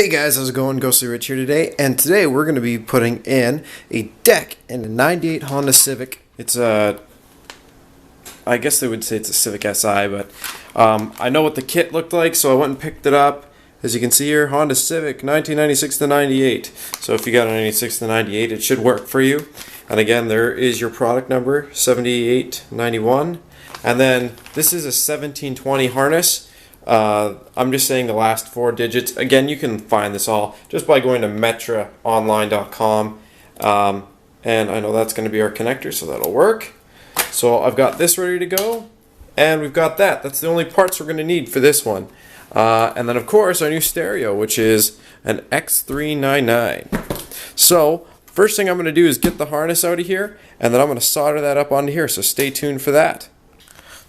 Hey guys, how's it going? Ghostly Rich here today, and today we're going to be putting in a deck in a 98 Honda Civic. It's a, I guess they would say it's a Civic Si, but I know what the kit looked like, so I went and picked it up. As you can see here, Honda Civic 1996 to 98. So if you got a 96 to 98, it should work for you. And again, there is your product number, 7891. And then this is a 1720 harness. I'm just saying the last four digits. Again, you can find this all just by going to metraonline.com. And I know that's going to be our connector, so that'll work. So I've got this ready to go, and we've got that. That's the only parts we're going to need for this one. And then, of course, our new stereo, which is an X399. So first thing I'm going to do is get the harness out of here, and then I'm going to solder that up onto here, so stay tuned for that.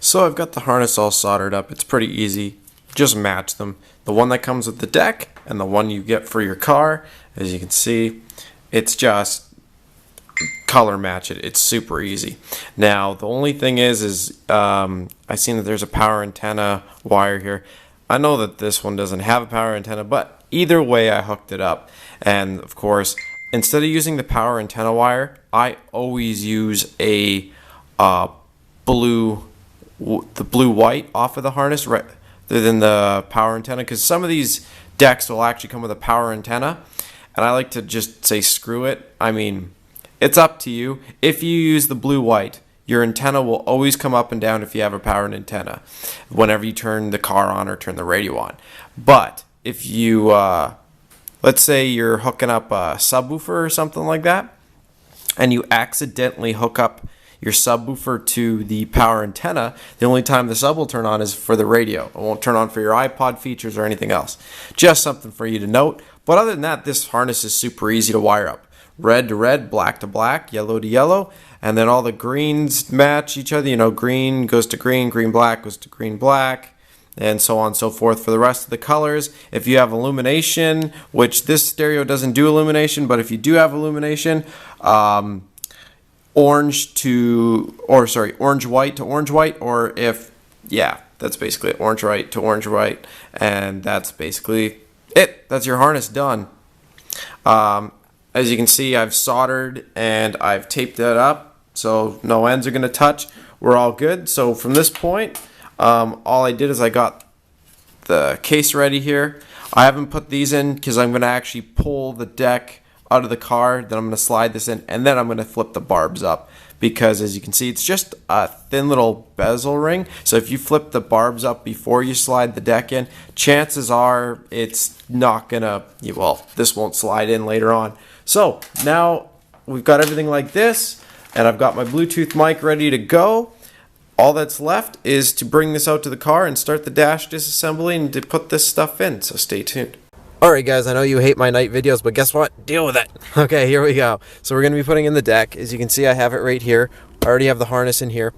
So I've got the harness all soldered up. It's pretty easy. Just match them. The one that comes with the deck and the one you get for your car. As you can see, it's just color match it. It's super easy. Now, the only thing is I seen that there's a power antenna wire here. I know that this one doesn't have a power antenna, but either way I hooked it up. And of course, instead of using the power antenna wire, I always use a blue white off of the harness rather than the power antenna, because some of these decks will actually come with a power antenna, and I like to just say screw it. I mean, it's up to you. If you use the blue white, your antenna will always come up and down if you have a powered antenna whenever you turn the car on or turn the radio on. But if you let's say you're hooking up a subwoofer or something like that, and you accidentally hook up your subwoofer to the power antenna, the only time the sub will turn on is for the radio. It won't turn on for your iPod features or anything else. Just something for you to note. But other than that, this harness is super easy to wire up. Red to red, black to black, yellow to yellow, and then all the greens match each other. You know, green goes to green, green black goes to green black, and so on and so forth for the rest of the colors. If you have illumination, which this stereo doesn't do illumination, but if you do have illumination, orange white to orange white, or if, yeah, that's basically it, orange white to orange white, and that's basically it. That's your harness done. As you can see, I've soldered and I've taped that up, so no ends are going to touch. We're all good. So from this point, all I did is I got the case ready here. I haven't put these in because I'm going to actually pull the deck out of the car, then I'm going to slide this in, and then I'm going to flip the barbs up, because as you can see, it's just a thin little bezel ring. So if you flip the barbs up before you slide the deck in, chances are it's not gonna, well, this won't slide in later on. So now we've got everything like this, and I've got my Bluetooth mic ready to go. All that's left is to bring this out to the car and start the dash disassembly and to put this stuff in, so stay tuned. Alright guys, I know you hate my night videos, but guess what? Deal with it. Okay, here we go. So we're going to be putting in the deck. As you can see, I have it right here. I already have the harness in here.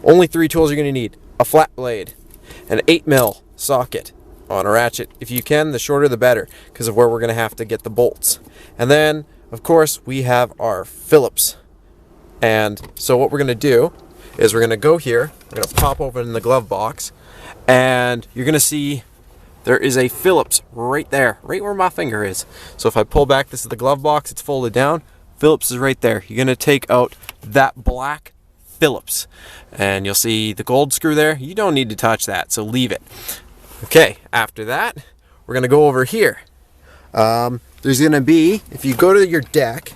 Only three tools you're going to need. A flat blade, an 8mm socket on a ratchet. If you can, the shorter the better, because of where we're going to have to get the bolts. And then, of course, we have our Phillips. And so what we're going to do is we're going to go here. We're going to pop open the glove box, and you're going to see there is a Phillips right there, right where my finger is. So if I pull back, this is the glove box, it's folded down. Phillips is right there. You're gonna take out that black Phillips, and you'll see the gold screw there. You don't need to touch that, so leave it. Okay, after that, we're gonna go over here. There's gonna be, if you go to your deck,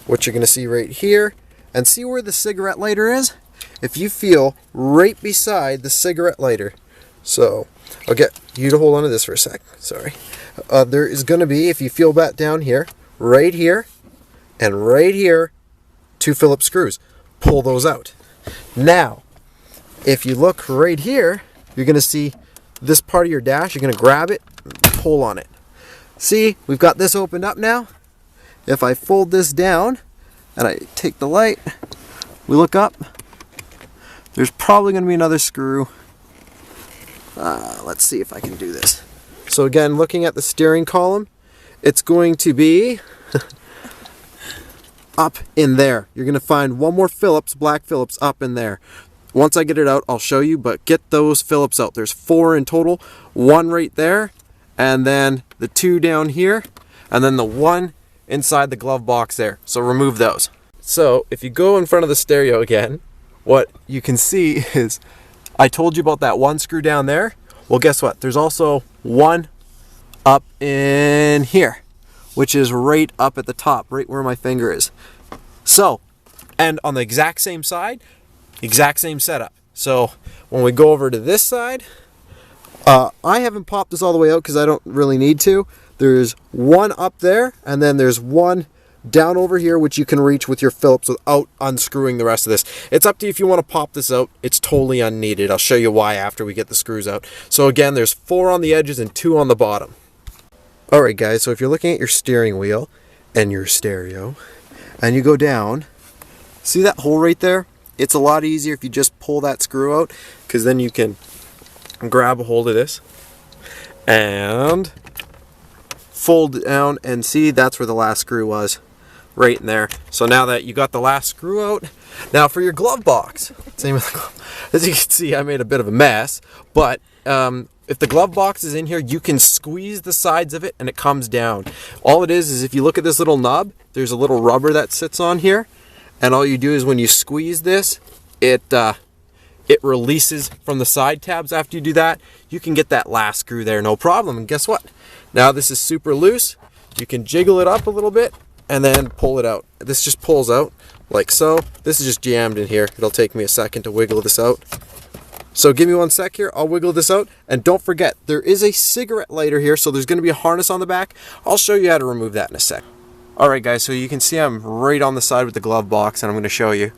what you're gonna see right here, and see where the cigarette lighter is? If you feel right beside the cigarette lighter, so I'll get you to hold on to this for a sec. Sorry. There is going to be, if you feel that down here, and right here, two Phillips screws. Pull those out. Now, if you look right here, you're going to see this part of your dash. You're going to grab it and pull on it. See, we've got this opened up now. If I fold this down and I take the light, we look up, there's probably going to be another screw. Let's see if I can do this. So again, looking at the steering column, it's going to be up in there. You're going to find one more Phillips, black Phillips, up in there. Once I get it out, I'll show you, but get those Phillips out. There's 4 in total, 1 right there, and then the 2 down here, and then the 1 inside the glove box there. So remove those. So if you go in front of the stereo again, what you can see is, I told you about that 1 screw down there. Well, guess what? There's also 1 up in here, which is right up at the top, right where my finger is. So, and on the exact same side, exact same setup. So when we go over to this side, I haven't popped this all the way out because I don't really need to. There's 1 up there, and then there's 1 down over here, which you can reach with your Phillips without unscrewing the rest of this. It's up to you if you want to pop this out. It's totally unneeded. I'll show you why after we get the screws out. So again, there's 4 on the edges and 2 on the bottom. Alright guys, so if you're looking at your steering wheel and your stereo, and you go down, see that hole right there? It's a lot easier if you just pull that screw out, because then you can grab a hold of this and fold it down, and see, that's where the last screw was, right in there. So now that you got the last screw out, now for your glove box, same with the glove. As you can see, I made a bit of a mess, but if the glove box is in here, you can squeeze the sides of it and it comes down. All it is if you look at this little nub, there's a little rubber that sits on here, and all you do is when you squeeze this, it releases from the side tabs. After you do that, you can get that last screw there, no problem. And guess what? Now this is super loose. You can jiggle it up a little bit and then pull it out. This just pulls out like so. This is just jammed in here. It'll take me a second to wiggle this out. So give me 1 sec here. I'll wiggle this out. And don't forget, there is a cigarette lighter here, so there's going to be a harness on the back. I'll show you how to remove that in a sec. Alright guys, so you can see I'm right on the side with the glove box, and I'm going to show you.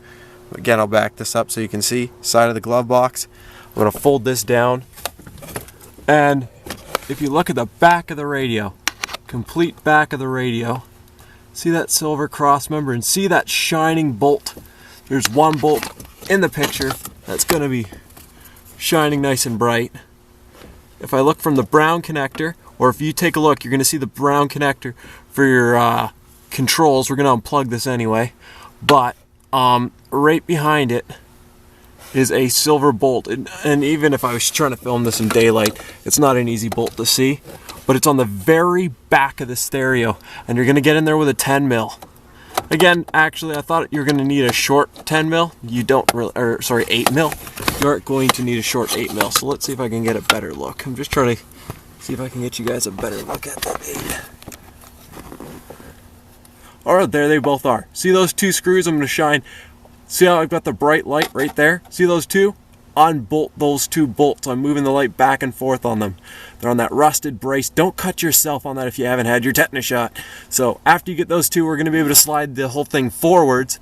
Again, I'll back this up so you can see side of the glove box. I'm going to fold this down, and if you look at the back of the radio, complete back of the radio, see that silver cross member and see that shining bolt. There's 1 bolt in the picture that's going to be shining nice and bright. If I look from the brown connector, or if you take a look, you're going to see the brown connector for your controls. We're going to unplug this anyway, but right behind it is a silver bolt, and even if I was trying to film this in daylight, it's not an easy bolt to see, but it's on the very back of the stereo, and you're going to get in there with a 10 mil. Again, actually, I thought you're going to need a short 10 mil. You don't really, or sorry, 8 mil. You aren't going to need a short 8 mil. So let's see if I can get a better look. I'm just trying to see if I can get you guys a better look at that 8. Alright, there they both are. See those 2 screws? I'm going to shine. See how I've got the bright light right there? See those 2? Unbolt those 2 bolts. I'm moving the light back and forth on them. They're on that rusted brace. Don't cut yourself on that if you haven't had your tetanus shot. So after you get those 2, we're going to be able to slide the whole thing forwards.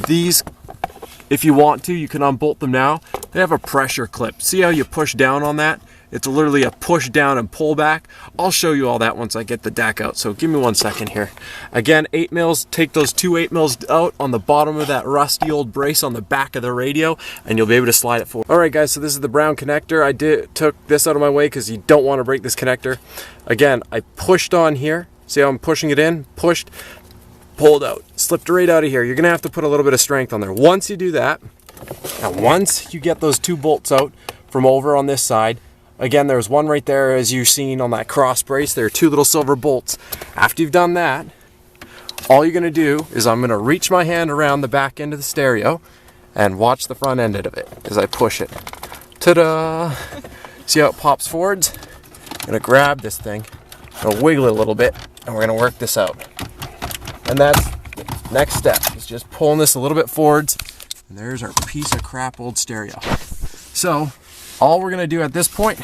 These, if you want to, you can unbolt them now. They have a pressure clip. See how you push down on that? It's literally a push down and pull back. I'll show you all that once I get the deck out. So give me 1 second here. Again, 8 mils, take those 2 8 mils out on the bottom of that rusty old brace on the back of the radio, and you'll be able to slide it forward. All right guys, so this is the brown connector. I took this out of my way because you don't want to break this connector. Again, I pushed on here. See how I'm pushing it in? Pushed, pulled out, slipped right out of here. You're gonna have to put a little bit of strength on there. Once you do that, and once you get those 2 bolts out from over on this side, again, there's 1 right there as you've seen on that cross brace. There are 2 little silver bolts. After you've done that, all you're going to do is I'm going to reach my hand around the back end of the stereo and watch the front end of it as I push it. Ta-da! See how it pops forwards? I'm going to grab this thing, I'm going to wiggle it a little bit, and we're going to work this out. And that's the next step, is just pulling this a little bit forwards, and there's our piece of crap old stereo. So, all we're going to do at this point,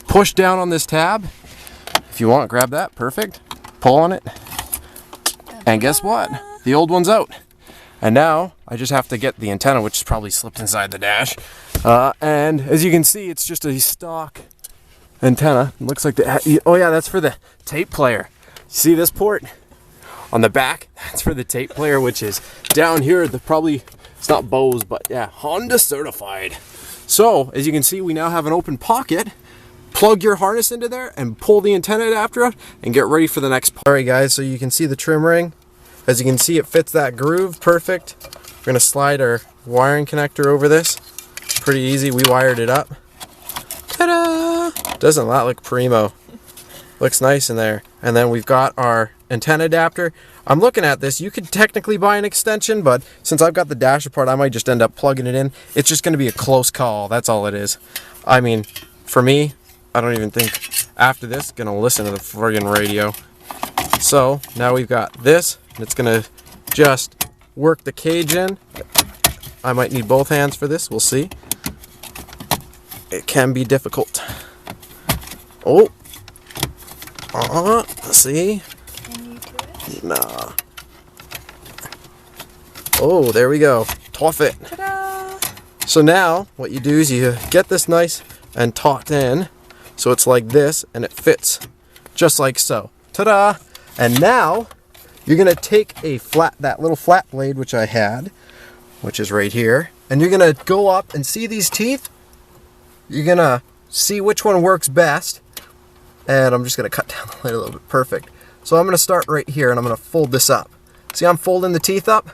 push down on this tab. If you want, grab that. Perfect. Pull on it. And guess what? The old one's out. And now I just have to get the antenna, which is probably slipped inside the dash. And as you can see, it's just a stock antenna. It looks like the, oh yeah, that's for the tape player. See this port on the back? That's for the tape player, which is down here. It's not Bose, but yeah, Honda certified. So, as you can see, we now have an open pocket. Plug your harness into there and pull the antenna adapter out and get ready for the next part. Alright guys, so you can see the trim ring. As you can see, it fits that groove perfect. We're going to slide our wiring connector over this. Pretty easy, we wired it up. Ta-da! Doesn't that look primo? Looks nice in there. And then we've got our antenna adapter. I'm looking at this. You could technically buy an extension, but since I've got the dasher part, I might just end up plugging it in. It's just going to be a close call. That's all it is. I mean, for me, I don't even think after this going to listen to the friggin' radio. So now we've got this, and it's going to just work the cage in. I might need both hands for this. We'll see. It can be difficult. Oh. See? Can you do it? Nah. Oh, there we go. Tough it. Ta-da! So now, what you do is you get this nice and taut in. So it's like this, and it fits. Just like so. Ta-da! And now, you're going to take that little flat blade, which I had, which is right here, and you're going to go up and see these teeth. You're going to see which one works best. And I'm just going to cut down the blade a little bit. Perfect. So I'm going to start right here, and I'm going to fold this up. See, I'm folding the teeth up,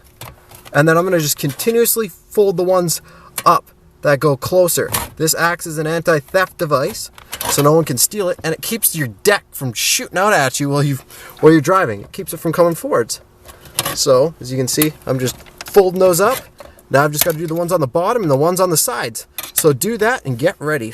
and then I'm going to just continuously fold the ones up that go closer. This acts as an anti-theft device, so no one can steal it, and it keeps your deck from shooting out at you while you're driving. It keeps it from coming forwards. So, as you can see, I'm just folding those up. Now I've just got to do the ones on the bottom and the ones on the sides. So do that and get ready.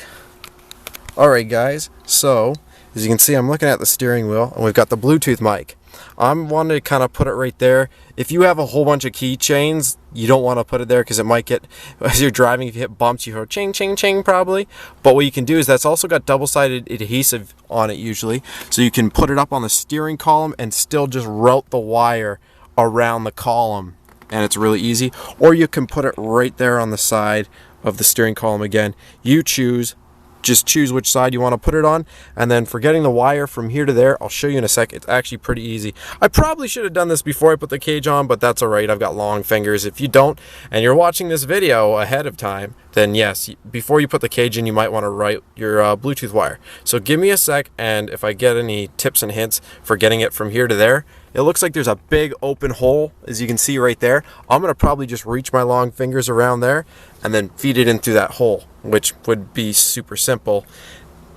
Alright guys, so as you can see, I'm looking at the steering wheel, and we've got the Bluetooth mic. I'm wanting to kind of put it right there. If you have a whole bunch of keychains, you don't want to put it there because it might get, as you're driving, if you hit bumps, you hear ching, ching, ching probably. But what you can do is that's also got double-sided adhesive on it usually. So you can put it up on the steering column and still just route the wire around the column. And it's really easy. Or you can put it right there on the side of the steering column again. You choose. Just choose which side you want to put it on, and then for getting the wire from here to there, I'll show you in a sec. It's actually pretty easy. I probably should have done this before I put the cage on, but that's alright. I've got long fingers. If you don't, and you're watching this video ahead of time, then yes, before you put the cage in, you might want to route your Bluetooth wire. So give me a sec, and if I get any tips and hints for getting it from here to there, it looks like there's a big open hole, as you can see right there. I'm going to probably just reach my long fingers around there and then feed it in through that hole, which would be super simple.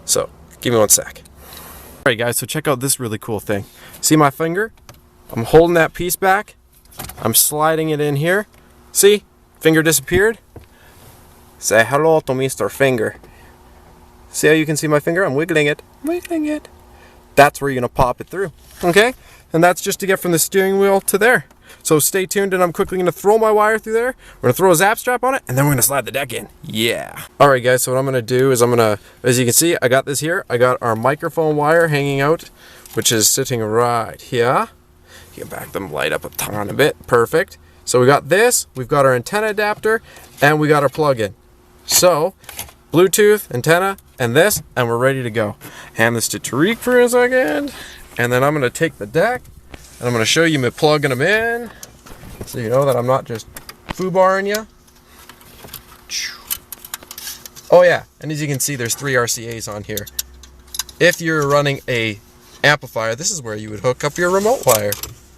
So, give me one sec. Alright guys, so check out this really cool thing. See my finger? I'm holding that piece back. I'm sliding it in here. See? Finger disappeared. Say hello to Mr. Finger. See how you can see my finger? I'm wiggling it. Wiggling it. That's where you're going to pop it through. Okay? And that's just to get from the steering wheel to there. So stay tuned, and I'm quickly going to throw my wire through there. We're going to throw a zap strap on it, and then we're going to slide the deck in. Yeah. Alright guys, so what I'm going to do is I'm going to, as you can see, I got this here. I got our microphone wire hanging out, which is sitting right here. You can back the light up a ton a bit. Perfect. So we got this, we've got our antenna adapter, and we got our plug-in. So, Bluetooth, antenna, and this, and we're ready to go. Hand this to Tariq for a second. And then I'm going to take the deck, and I'm going to show you me plugging them in, so you know that I'm not just foobarring you. Oh yeah, and as you can see, there's 3 RCAs on here. If you're running a amplifier, this is where you would hook up your remote wire.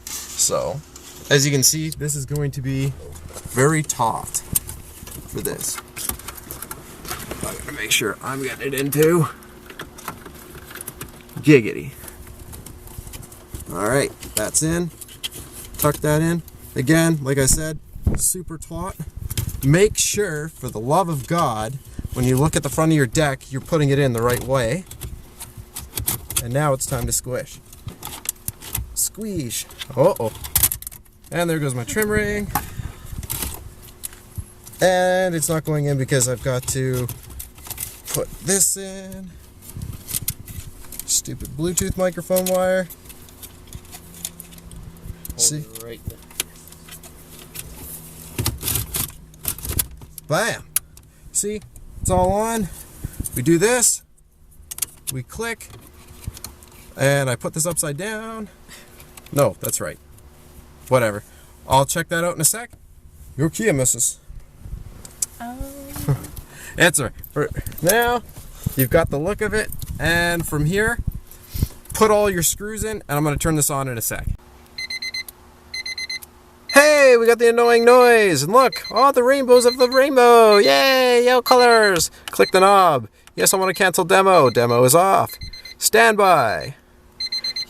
So, as you can see, this is going to be very taut for this. I'm going to make sure I'm getting it into. Giggity. Alright, that's in. Tuck that in. Again, like I said, super taut. Make sure, for the love of God, when you look at the front of your deck, you're putting it in the right way. And now it's time to squish. Squeeze. Uh-oh. And there goes my trim ring. And it's not going in because I've got to put this in. Stupid Bluetooth microphone wire. See? Right there. Bam! See? It's all on. We do this. We click. And I put this upside down. No, that's right. Whatever. I'll check that out in a sec. Your Kia, missus. Answer. For now, you've got the look of it. And from here, put all your screws in. And I'm going to turn this on in a sec. Hey, we got the annoying noise, and look, oh, the rainbows of the rainbow, yay, yellow colors. Click the knob. Yes, I want to cancel demo. Demo is off. Standby.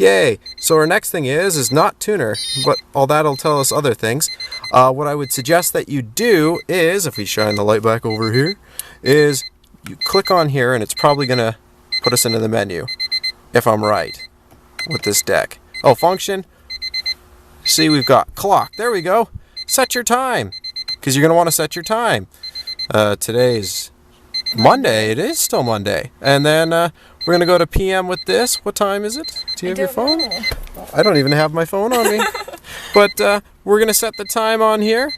Yay! So our next thing is not tuner, but all that'll tell us other things. What I would suggest that you do is, if we shine the light back over here, is you click on here and it's probably going to put us into the menu, if I'm right, with this deck. Oh, function. See, we've got clock. There we go. Set your time, because you're going to want to set your time. Today's Monday. It is still Monday. And then we're going to go to PM with this. What time is it? Do you have your phone? Know. I don't even have my phone on me. But we're going to set the time on here.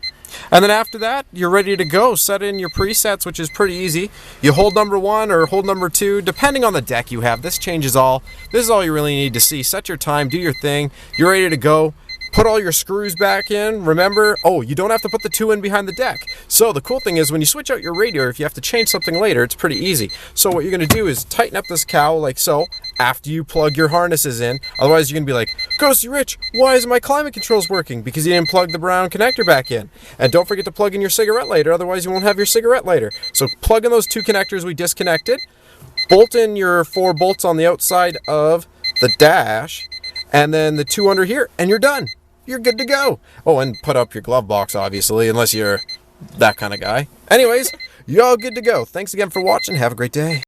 And then after that, you're ready to go. Set in your presets, which is pretty easy. You hold number 1 or hold number 2, depending on the deck you have. This changes all. This is all you really need to see. Set your time, do your thing. You're ready to go. Put all your screws back in. Remember, you don't have to put the 2 in behind the deck. So the cool thing is when you switch out your radio, if you have to change something later, it's pretty easy. So what you're going to do is tighten up this cowl like so after you plug your harnesses in. Otherwise, you're going to be like, Ghosty Rich, why isn't my climate controls working? Because you didn't plug the brown connector back in. And don't forget to plug in your cigarette lighter, otherwise you won't have your cigarette lighter. So plug in those 2 connectors we disconnected. Bolt in your 4 bolts on the outside of the dash. And then the 2 under here, and you're done. You're good to go. Oh, and put up your glove box, obviously, unless you're that kind of guy. Anyways, you're all good to go. Thanks again for watching. Have a great day.